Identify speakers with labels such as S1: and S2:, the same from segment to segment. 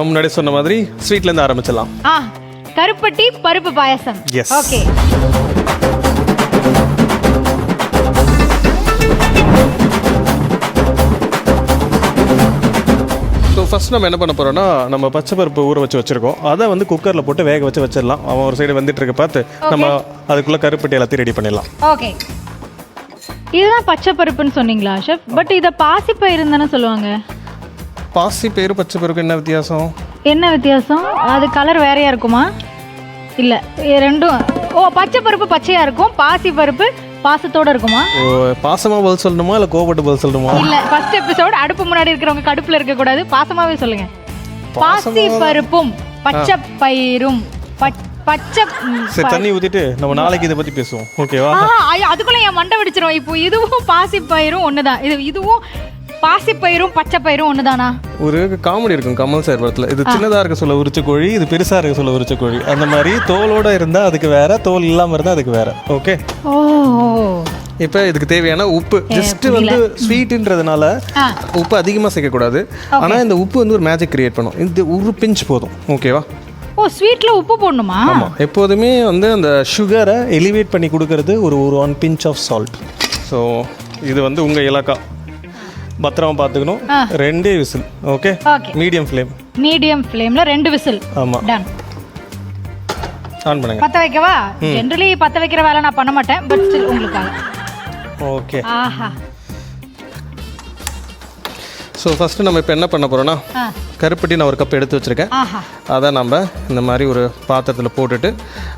S1: முன்னாடி சொன்ன மாதிரி ஸ்வீட்லேருந்து ஆரம்பிச்சிடலாம்.
S2: கருப்பட்டி பருப்பு பாயாசம். ஓகே.
S1: ஸோ ஃபஸ்ட் நம்ம என்ன பண்ண போகிறோம்னா, நம்ம பச்சை பருப்பு ஊற வச்சுருக்கோம். அதை வந்து குக்கரில் போட்டு வேக வச்சிடலாம். அவன் ஒரு சைடு வந்துட்டு இருக்க பார்த்து நம்ம அதுக்குள்ளே கருப்பட்டி எல்லாத்தையும் ரெடி பண்ணிடலாம்.
S2: ஓகே. இதுதான் பச்சை பருப்புன்னு சொன்னீங்களா ஷெஃப்? பட் இதை பாசிப்பயிறு தானே சொல்லுவாங்க.
S1: பாசிப்பயிறு பச்சை பருப்பு என்ன வித்தியாசம்?
S2: என்ன வித்தியாசம்? அது கலர் வேறையா இருக்குமா? இல்லை, ரெண்டும். பச்சை பருப்பு பச்சையாக இருக்கும், பாசி பருப்பு பாசத்தோட இருக்குமா?
S1: பாசமா பதில் சொல்லணுமா இல்லை கோபப்பட்டு பதில் சொல்லணுமா?
S2: இல்லை, ஃபர்ஸ்ட் எபிசோட் அடுப்பு முன்னாடி இருக்கிறவங்க கடுப்பில் இருக்கக்கூடாது, பாசமாகவே சொல்லுங்க. பாசி பருப்பும் பச்சை பயிரும் பச்சை.
S1: சரி, தண்ணி ஊற்றிட்டு நம்ம நாளைக்கு இதை பற்றி பேசுவோம், ஓகேவா?
S2: அதுக்குள்ளே என் மண்டை வெடிச்சிரும். இப்போ இதுவும் பாசி பயிரும் ஒன்று தான், இதுவும் பாசி பயிரும் பச்சை பயிரும் ஒன்று தானா? ஒரு
S1: காமெடி இருக்கும் கமல் சார் படத்தில். இது சின்னதாக இருக்க சொல்ல உரிச்ச கோழி, இது பெருசாக இருக்க சொல்ல உரிச்ச கோழி. அந்த மாதிரி தோலோட இருந்தால் அதுக்கு வேற, தோல் இல்லாமல் இருந்தால் அதுக்கு வேற. ஓகே. இப்போ இதுக்கு தேவையான உப்பு, ஜஸ்ட் வந்து ஸ்வீட்டுன்றதுனால உப்பு அதிகமாக சேர்க்கக்கூடாது. ஆனால் இந்த உப்பு வந்து ஒரு மேஜிக் கிரியேட் பண்ணும். இந்த ஒரு பிஞ்ச் போதும், ஓகேவா?
S2: ஸ்வீட்டில் உப்பு போடணுமா?
S1: ஆமாம், எப்போதுமே வந்து அந்த சுகரை எலிவேட் பண்ணி கொடுக்கறது ஒரு 1 பிஞ்ச் ஆஃப் சால்ட். ஸோ இது வந்து உங்கள் இலக்கா, பத்திரமா பார்த்துக்கணும். 2 விசில். ஓகே. மீடியம் ஃப்ளேம்ல 2 விசில். ஆமா, டன். ஆன் பண்ணுங்க.
S2: பத்த வைக்கவா? ஜெனரலி பத்த வைக்கிற வேலை நான் பண்ண மாட்டேன், பட் ஸ்டில் உங்களுக்காக.
S1: ஓகே. ஸோ ஃபஸ்ட்டு நம்ம இப்போ என்ன பண்ண போகிறோன்னா, கருப்பட்டி நான் 1 கப் எடுத்து வச்சுருக்கேன். அதை நம்ம இந்த மாதிரி ஒரு பாத்திரத்தில் போட்டுட்டு,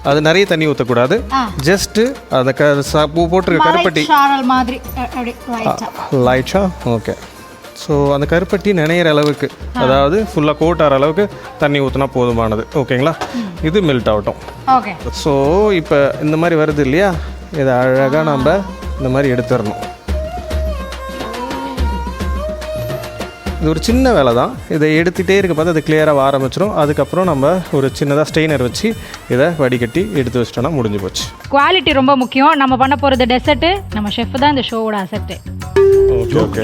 S1: அது நிறைய தண்ணி ஊற்றக்கூடாது. ஜஸ்ட்டு அதை போட்டிருக்க கருப்பட்டி லைட்டாக. ஓகே. ஸோ அந்த கருப்பட்டி நினைகிற அளவுக்கு, அதாவது ஃபுல்லாக கோட்டார அளவுக்கு தண்ணி ஊற்றினா போதுமானது. ஓகேங்களா? இது மெல்ட் ஆகட்டும்.
S2: ஓகே.
S1: ஸோ இப்போ இந்த மாதிரி வருது இல்லையா, இதை அழகாக நம்ம இந்த மாதிரி எடுத்துடணும். இது ஒரு சின்ன வேலை தான். இதை எடுத்துகிட்டே இருக்க பார்த்து அது கிளியராக ஆரம்பிச்சிடும். அதுக்கப்புறம் நம்ம ஒரு சின்னதாக ஸ்டெய்னர் வச்சு இதை வடிகட்டி எடுத்து வச்சிட்டோம்னா முடிஞ்சு போச்சு.
S2: குவாலிட்டி ரொம்ப முக்கியம். நம்ம பண்ண போகிறது டெசர்ட்டு. நம்ம ஷெஃப் தான் இந்த ஷோவோட அசெட்டு.
S1: ஓகே.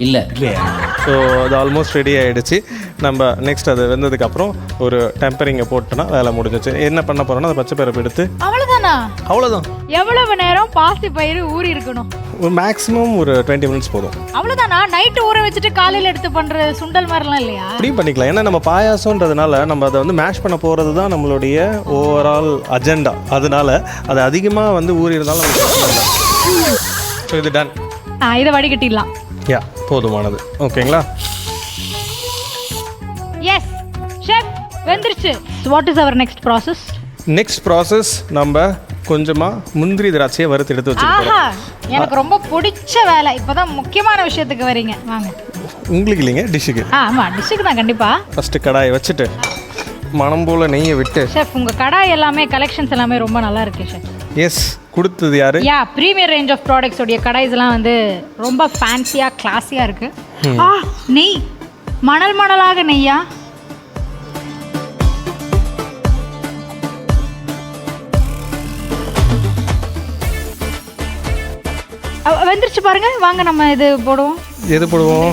S1: இல்லை, ஸோ அது ஆல்மோஸ்ட் ரெடி ஆகிடுச்சு. நம்ம நெக்ஸ்ட் அது வெந்ததுக்கப்புறம் ஒரு டெம்பரிங்கை போட்டோன்னா வேலை முடிஞ்சிச்சு. என்ன பண்ண போகிறோன்னா, அந்த பச்சை பருப்பு எடுத்து அவ்வளோதான்.
S2: எவ்வளவு நேரம் பாசி பயிறு ஊறி இருக்கணும்?
S1: ஒரு மேக்ஸிமம் ஒரு 20 மினிட்ஸ் போதும்.
S2: அவ்வளோதானா? நைட்டு ஊற வச்சுட்டு காலையில் எடுத்து பண்ணுற சுண்டல் மாதிரிலாம் இல்லையா?
S1: அப்படியும் பண்ணிக்கலாம். ஏன்னா நம்ம பாயாசம்ன்றதுனால நம்ம அதை வந்து மேஷ் பண்ண போகிறது தான் நம்மளுடைய ஓவரால் அஜெண்டா. அதனால அது அதிகமாக வந்து ஊறி இருந்தாலும் ஸோ இது டன்.
S2: இதை வடிகட்டிடலாம்.
S1: யா, போதுமானது. ஓகேங்களா?
S2: எஸ் ஷெஃப், வெந்துருச்சு. What is our next process?
S1: Next process, நம்ம கொஞ்சமாக முந்திரி திராட்சையை வறுத்து எடுத்து வச்சுருக்கோம்.
S2: எனக்கு ரொம்ப பிடிச்ச வேலை. இப்போதான் முக்கியமான விஷயத்துக்கு வரீங்க, வாங்க.
S1: உங்களுக்கு இல்லைங்க, டிஷ்ஷுக்கு.
S2: ஆமாம், டிஷ்ஷுக்கு தான் கண்டிப்பாக.
S1: ஃபஸ்ட்டு கடாயை வச்சுட்டு மனம் போல் நெய்யை விட்டு.
S2: ஷெஃப், உங்கள் கடாய் எல்லாமே கலெக்ஷன்ஸ் எல்லாமே ரொம்ப நல்லா இருக்கு ஷெஃப்.
S1: எஸ், கொடுத்தது யாரு?
S2: ப்ரீமியர் ரேஞ்ச் ஆஃப் ப்ராடக்ட்ஸ் உடைய கடாய்ஸ் எல்லாம் வந்து ரொம்ப ஃபேன்சியாக கிளாஸியாக இருக்கு. நெய் மணல் மணலாக நெய்யா? வந்துருச்சு பாருங்க. வாங்க நம்ம இது போடுவோம்.
S1: எது போடுவோம்?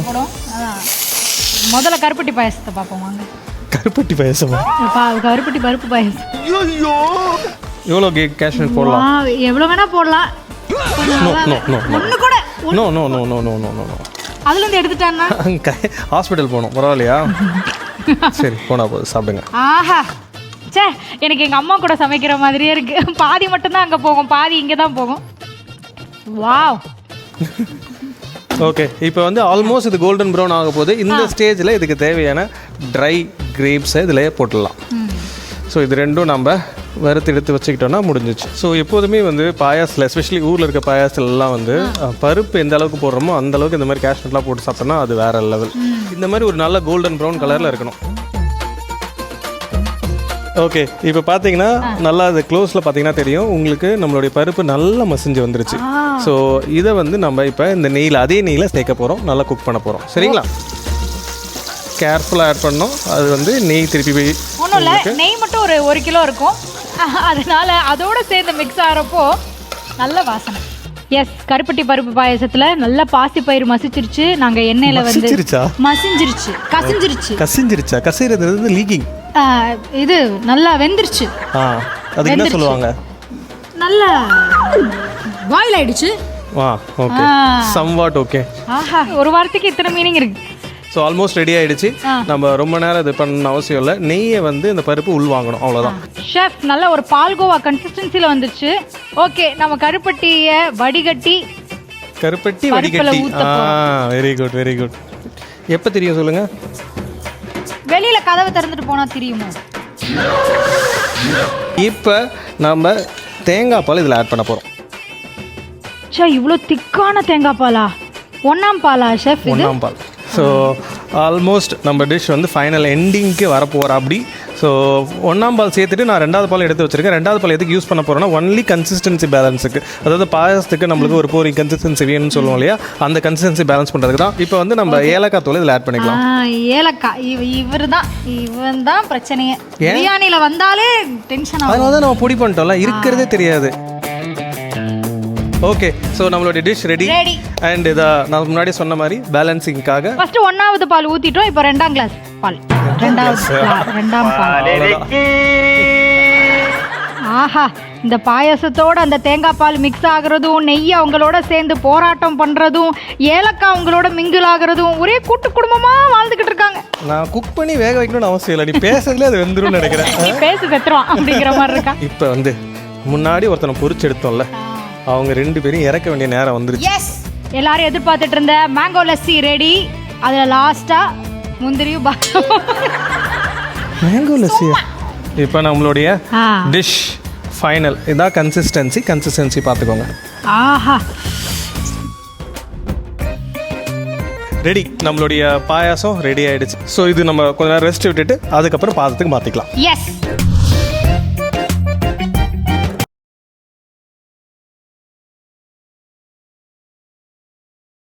S2: முதல்ல கருப்பட்டி பாயசத்தை பார்ப்போம், வாங்க.
S1: கருப்பட்டி பாயசமா?
S2: கருப்பட்டி பருப்பு பாயசம்.
S1: எவ்வளோ கேஷ்நட் போடலாம்?
S2: எவ்வளோ வேணா போடலாம். ஒன்று கூட அதுலேருந்து எடுத்துட்டாங்கன்னா
S1: ஹாஸ்பிட்டல் போகணும், பரவாயில்லையா? சரி, போனா போதும், சாப்பிடுங்க.
S2: ஆஹா, சே, எனக்கு எங்கள் அம்மா கூட சமைக்கிற மாதிரியே இருக்கு. பாதி மட்டும்தான் அங்கே போகும், பாதி இங்கே தான் போகும். வாவ்.
S1: ஓகே, இப்போ வந்து ஆல்மோஸ்ட் இது கோல்டன் ப்ரௌன் ஆக போகுது. இந்த ஸ்டேஜில் இதுக்கு தேவையான ட்ரை கிரேப்ஸை இதில் போட்டுடலாம். ஸோ இது ரெண்டும் நம்ம வறுத்து எடுத்து வச்சுக்கிட்டோன்னா முடிஞ்சிச்சு. ஸோ எப்போதுமே வந்து பாயாசத்தில், எஸ்பெஷலி ஊரில் இருக்க பாயாசத்துலலாம் வந்து பருப்பு எந்த அளவுக்கு போடுறோமோ அந்த அளவுக்கு இந்த மாதிரி கேஷ்நட்லாம் போட்டு சாப்பிட்டோன்னா அது வேற லெவல். இந்த மாதிரி ஒரு நல்ல கோல்டன் ப்ரௌன் கலரில் இருக்கணும். ஓகே, இப்போ பார்த்தீங்கன்னா நல்லா அது க்ளோஸில் பார்த்தீங்கன்னா தெரியும் உங்களுக்கு, நம்மளுடைய பருப்பு நல்லா மசிஞ்சு வந்துருச்சு. ஸோ இதை வந்து நம்ம இப்போ இந்த நெய்யில், அதே நெய்யில் சேர்க்க போகிறோம், நல்லா குக் பண்ண போகிறோம். சரிங்களா? கேர்ஃபுல்லாக ஆட் பண்ணோம். அது வந்து நெய் திருப்பி போய்
S2: ஒன்றும் இல்லை, நெய் மட்டும் ஒரு 1 கிலோ இருக்கும். அதனால அதோடு சேர்ந்து மிக்ஸ் ஆகிறப்போ நல்ல வாசனை. எஸ், கருப்பட்டி பருப்பு பாயசத்துல நல்ல பாசி பயிர் மசிச்சிருச்சு. நாங்க எண்ணெயில வந்து மசிஞ்சிருச்சு,
S1: கசிஞ்சிருச்சா? கசிறது லீக்கிங்.
S2: இது நல்லா வெந்துருச்சு.
S1: அதுக்கு என்ன சொல்லுவாங்க?
S2: நல்லா பாயில் ஆயிடுச்சு.
S1: Okay, somewhat okay.
S2: ஆஹா, ஒரு வாரத்துக்கு இத்தனை மீனிங் இருக்கு.
S1: ஸோ ஆல்மோஸ்ட் ரெடி ஆயிடுச்சு. நம்ம ரொம்ப நேரம் இது பண்ண அவசியம் இல்லை. நெய்யை வந்து இந்த பருப்பு உள்வாங்கணும், அவ்வளோதான்.
S2: ஷெஃப், நல்ல ஒரு பால்கோவா கன்சிஸ்டன்சியில் வந்துச்சு. ஓகே, நம்ம கருப்பட்டியை வடிகட்டி
S1: வெரி குட் வெரி குட். எப்போ தெரியும் சொல்லுங்க?
S2: வெளியில கதவை திறந்துட்டு போனா தெரியுமா?
S1: இப்போ நம்ம தேங்காய் பால் இதில் ஆட் பண்ண போகிறோம்.
S2: இவ்வளோ திக்கான தேங்காய் பாலா? ஒன்றாம் பாலா ஷெஃப்?
S1: ஒன்றாம் பால். ஸோ ஆல்மோஸ்ட் நம்ம டிஷ் வந்து ஃபைனல் எண்டிங்க்கு வரப்போகிறா. அப்படி ஸோ ஒன்றாம் பால் சேர்த்துட்டு நான் ரெண்டாவது பால் எடுத்து வச்சுருக்கேன். ரெண்டாவது பால் எதுக்கு யூஸ் பண்ண போகிறோன்னா ஒன்லி கன்சிஸ்டன்சி பேலன்ஸுக்கு, அதாவது பாயசத்துக்கு நம்மளுக்கு ஒரு போரி கன்சிஸ்டன்சி வேணும்னு சொல்லுவோம் இல்லையா, அந்த கன்சிஸ்டன்சி பேலன்ஸ் பண்ணுறதுக்கு தான். இப்போ வந்து நம்ம ஏலக்காய் தூள் இதில் ஆட் பண்ணிக்கலாம்.
S2: ஏலக்காய் இவன் தான் பிரச்சனையே. பிரியாணியில் வந்தாலே டென்ஷன் ஆகும்.
S1: அதனால தான் நம்ம பொடி பண்ணிட்டோம்ல, இருக்கிறதே தெரியாது. ஓகே, ஸோ நம்மளோட டிஷ் ரெடி. அண்ட் இதை நான் முன்னாடி சொன்ன மாதிரி பேலன்சிங்காக
S2: ஃபர்ஸ்ட் 1வது பால் ஊற்றிட்டோம். இப்போ 2ஆம் கிளாஸ் பால். 2ஆம் பால். ஆஹா, இந்த பாயசத்தோட அந்த தேங்காய் பால் மிக்ஸ் ஆகுறதும், நெய் அவங்களோட சேர்ந்து போராட்டம் பண்ணுறதும், ஏலக்காய் அவங்களோட மிங்கிள் ஆகுறதும், ஒரே கூட்டு குடும்பமாக வாழ்ந்துக்கிட்டு இருக்காங்க.
S1: நான் குக் பண்ணி வேக வைக்கணும்னு அவசியம் இல்லை, நீ பேசுறதுல அது வெந்துரும்னு நினைக்கிறேன்.
S2: நீ பேசு பெற்றுவான் அப்படிங்கிற மாதிரி இருக்கா.
S1: இப்போ வந்து முன்னாடி ஒருத்தனை பொரிச்சு எடுத்தோம்ல, அவங்க 2 பேரும் இறக்க வேண்டிய நேரம் வந்துருச்சு.
S2: எல்லாரும் எதிர்பார்த்துட்டு இருந்த மேங்கோ லஸ்ஸி ரெடி. அதில் லாஸ்ட்டாக முந்திரியும்
S1: மேங்கோ லஸ்ஸியா? இப்போ நம்மளுடைய டிஷ் ஃபைனல் இதான். கன்சிஸ்டன்சி பார்த்துக்கோங்க.
S2: ஆஹா,
S1: ரெடி. நம்மளுடைய பாயாசம் ரெடி ஆயிடுச்சு. ஸோ இது நம்ம கொஞ்ச நேரம் ரெஸ்ட் விட்டுட்டு அதுக்கப்புறம் பாதத்துக்கு மாற்றிக்கலாம்.
S2: எஸ்.